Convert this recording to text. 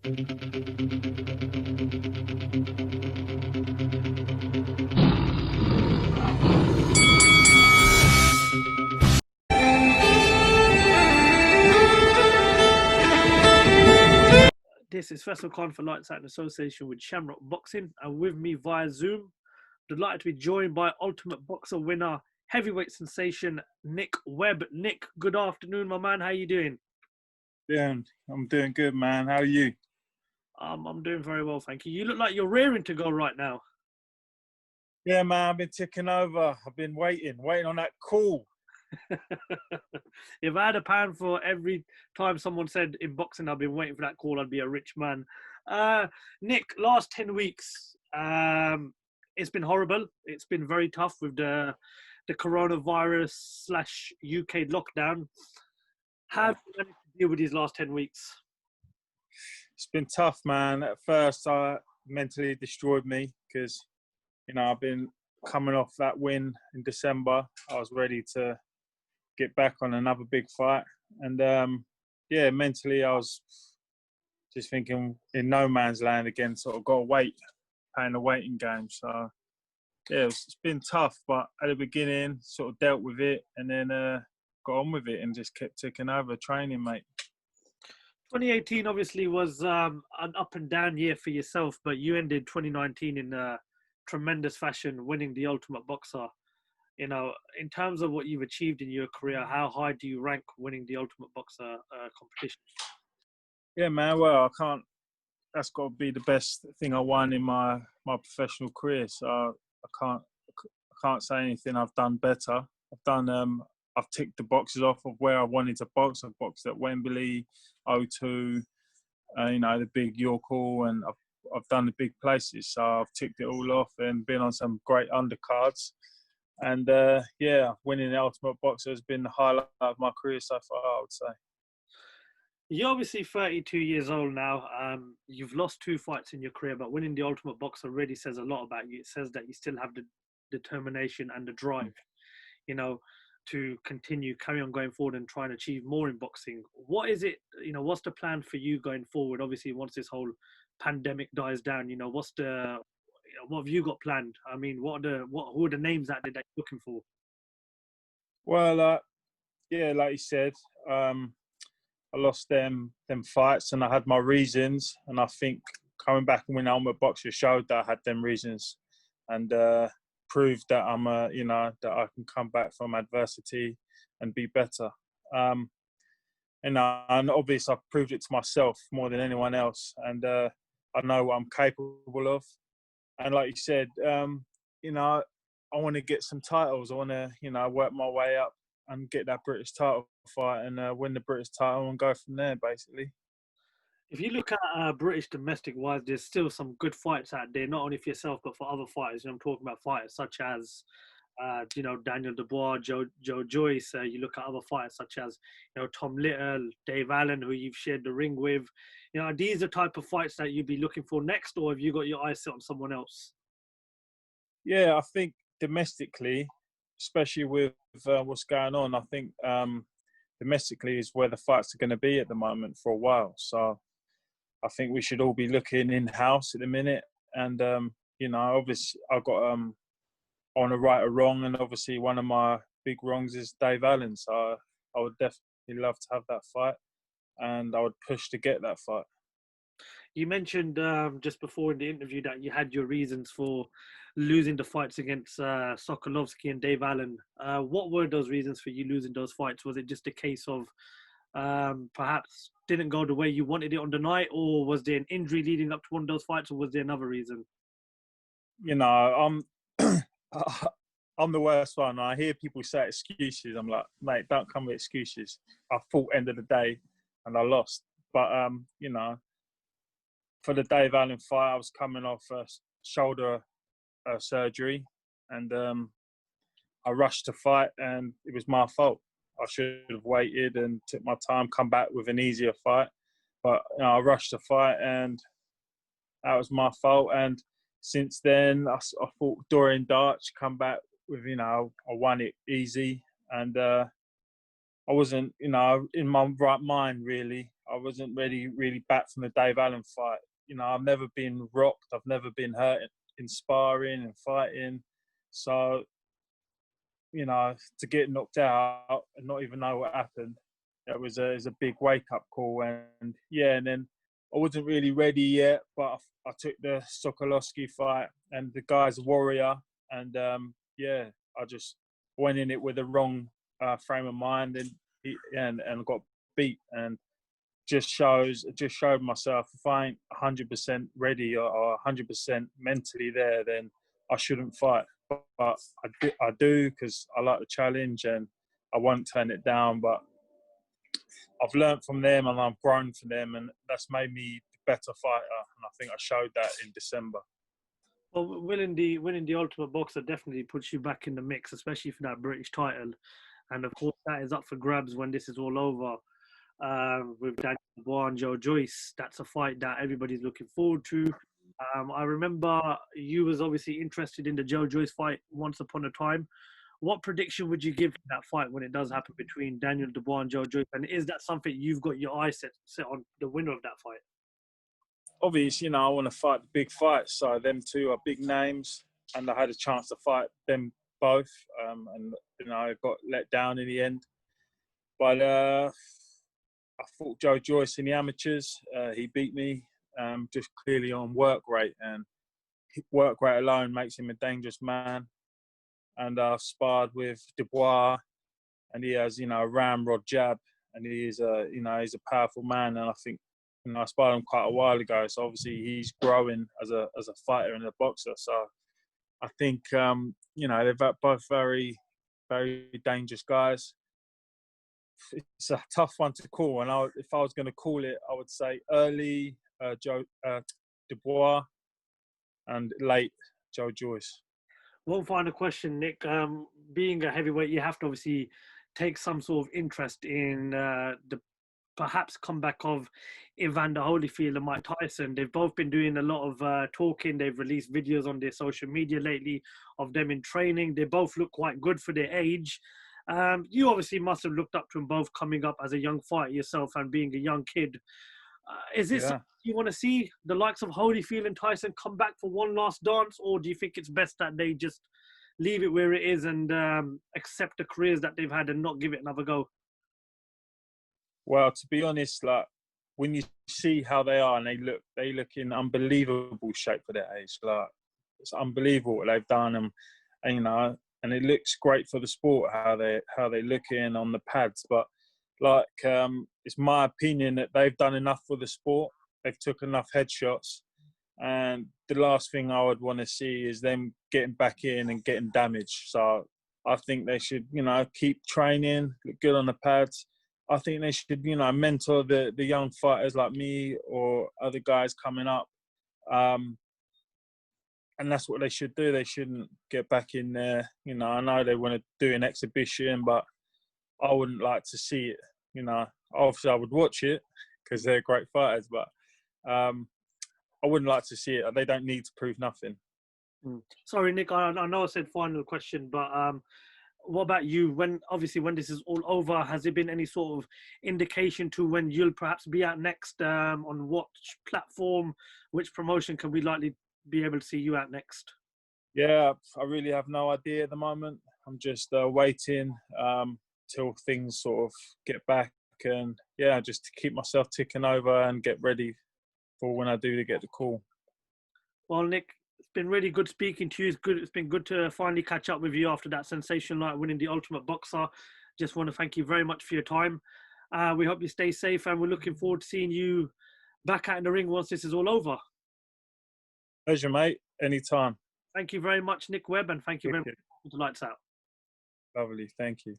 This is Faisal Khan for Lights Out in association with Shamrock Boxing, and with me via Zoom, delighted to be joined by Ultimate Boxer winner, heavyweight sensation Nick Webb. Nick, good afternoon, my man. How you doing? Yeah, I'm doing good, man. How are you? I'm doing very well, thank you. You look like you're rearing to go right now. Yeah, man. I've been ticking over. I've been waiting on that call. If I had a pound for every time someone said in boxing I've been waiting for that call, I'd be a rich man. Nick, last 10 weeks, it's been horrible. It's been very tough with the coronavirus / UK lockdown. How have you managed to deal with these last 10 weeks? It's been tough, man. At first, I mentally destroyed me because, I've been coming off that win in December. I was ready to get back on another big fight. And, mentally, I was just thinking in no man's land again, sort of got to wait, playing the waiting game. So, yeah, it's been tough. But at the beginning, sort of dealt with it and then got on with it and just kept ticking over training, mate. 2018 obviously was an up and down year for yourself, but you ended 2019 in a tremendous fashion, winning the Ultimate Boxer. In terms of what you've achieved in your career, how high do you rank winning the Ultimate Boxer competition? Yeah, man. Well, I can't. That's got to be the best thing I won in my professional career. So I can't say anything I've done better. I've ticked the boxes off of where I wanted to box. I've boxed at Wembley, O2, the big York Hall, and I've done the big places. So I've ticked it all off and been on some great undercards. And winning the Ultimate Boxer has been the highlight of my career so far, I would say. You're obviously 32 years old now. You've lost 2 fights in your career, but winning the Ultimate Boxer really says a lot about you. It says that you still have the determination and the drive, to continue, carry on going forward and try and achieve more in boxing. What is it, what's the plan for you going forward? Obviously, once this whole pandemic dies down, what have you got planned? I mean, who are the names out there that you're looking for? Well, like you said, I lost them fights and I had my reasons. And I think coming back and winning Ultimate Boxer showed that I had them reasons and proved that I'm that I can come back from adversity and be better. And obviously I've proved it to myself more than anyone else. And I know what I'm capable of. And like you said, I want to get some titles. I want to, work my way up and get that British title fight and win the British title and go from there, basically. If you look at British domestic-wise, there's still some good fights out there, not only for yourself, but for other fighters. I'm talking about fighters such as, Daniel Dubois, Joe Joyce. You look at other fighters such as, Tom Little, Dave Allen, who you've shared the ring with. Are these the type of fights that you'd be looking for next, or have you got your eyes set on someone else? Yeah, I think domestically, especially with what's going on, I think domestically is where the fights are going to be at the moment for a while. So I think we should all be looking in-house at the minute. And, obviously I've got on a right or wrong. And obviously one of my big wrongs is Dave Allen. So I would definitely love to have that fight. And I would push to get that fight. You mentioned just before in the interview that you had your reasons for losing the fights against Sokolwski and Dave Allen. What were those reasons for you losing those fights? Was it just a case of perhaps didn't go the way you wanted it on the night, or was there an injury leading up to one of those fights, or was there another reason? I'm I'm the worst one. I hear people say excuses. I'm like, mate, don't come with excuses. I fought end of the day and I lost. But for the Dave Allen fight, I was coming off a shoulder surgery, and I rushed to fight, and it was my fault. I should have waited and took my time, come back with an easier fight. But I rushed to fight, and that was my fault. And since then, I fought Dorian Darch, come back with, I won it easy. And I wasn't, in my right mind, really. I wasn't really back from the Dave Allen fight. You know, I've never been rocked. I've never been hurt in sparring and fighting. So, you know, to get knocked out and not even know what happened, it was a big wake up call. And yeah, and then I wasn't really ready yet, but I took the Sokolwski fight, and the guy's a warrior. And yeah, I just went in it with the wrong frame of mind, and got beat. And just showed myself, if I ain't 100% ready or 100% mentally there, then I shouldn't fight. But I do because I like the challenge, and I won't turn it down. But I've learned from them, and I've grown from them, and that's made me a better fighter. And I think I showed that in December. Well, winning the Ultimate Boxer definitely puts you back in the mix, especially for that British title. And of course, that is up for grabs when this is all over. With Daniel Dubois and Joe Joyce, that's a fight that everybody's looking forward to. I remember you was obviously interested in the Joe Joyce fight once upon a time. What prediction would you give for that fight when it does happen between Daniel Dubois and Joe Joyce? And is that something you've got your eyes set on the winner of that fight? Obviously, you know, I want to fight the big fights. So them two are big names, and I had a chance to fight them both. And you know, I got let down in the end. But I fought Joe Joyce in the amateurs. He beat me just clearly on work rate, and work rate alone makes him a dangerous man. And I sparred with Dubois, and he has, you know, a ramrod jab, and he is he's a powerful man. And I think, you know, I sparred him quite a while ago, so obviously he's growing as a fighter and a boxer. So I think you know, they're both very, very dangerous guys. It's a tough one to call, and if I was going to call it, I would say early Dubois and late Joe Joyce. One final question, Nick. Being a heavyweight, you have to obviously take some sort of interest in the perhaps comeback of Evander Holyfield and Mike Tyson. They've both been doing a lot of talking. They've released videos on their social media lately of them in training. They both look quite good for their age. You obviously must have looked up to them both coming up as a young fighter yourself and being a young kid. Is this something you want to see the likes of Holyfield and Tyson come back for one last dance, or do you think it's best that they just leave it where it is and accept the careers that they've had and not give it another go? Well, to be honest, like when you see how they are and they look in unbelievable shape for their age. Like it's unbelievable what they've done, and you know, and it looks great for the sport how they look in on the pads. But like it's my opinion that they've done enough for the sport. They've took enough headshots, and the last thing I would want to see is them getting back in and getting damaged. So I think they should, you know, keep training, look good on the pads. I think they should, you know, mentor the young fighters like me or other guys coming up. And that's what they should do. They shouldn't get back in there. You know, I know they want to do an exhibition, but I wouldn't like to see it. You know, obviously I would watch it because they're great fighters, but I wouldn't like to see it. They don't need to prove nothing. Sorry, Nick, I know I said final question, but what about you? When this is all over, has there been any sort of indication to when you'll perhaps be out next? On what platform, which promotion can we likely be able to see you at next? Yeah, I really have no idea at the moment. I'm just waiting till things sort of get back, and yeah, just to keep myself ticking over and get ready for when I do get the call. Well, Nick, it's been really good speaking to you. It's been good to finally catch up with you after that sensational night winning the Ultimate Boxer. Just want to thank you very much for your time. We hope you stay safe, and we're looking forward to seeing you back out in the ring once this is all over. Pleasure, mate. Anytime. Thank you very much, Nick Webb, and thank you very much for the lights out. Lovely. Thank you.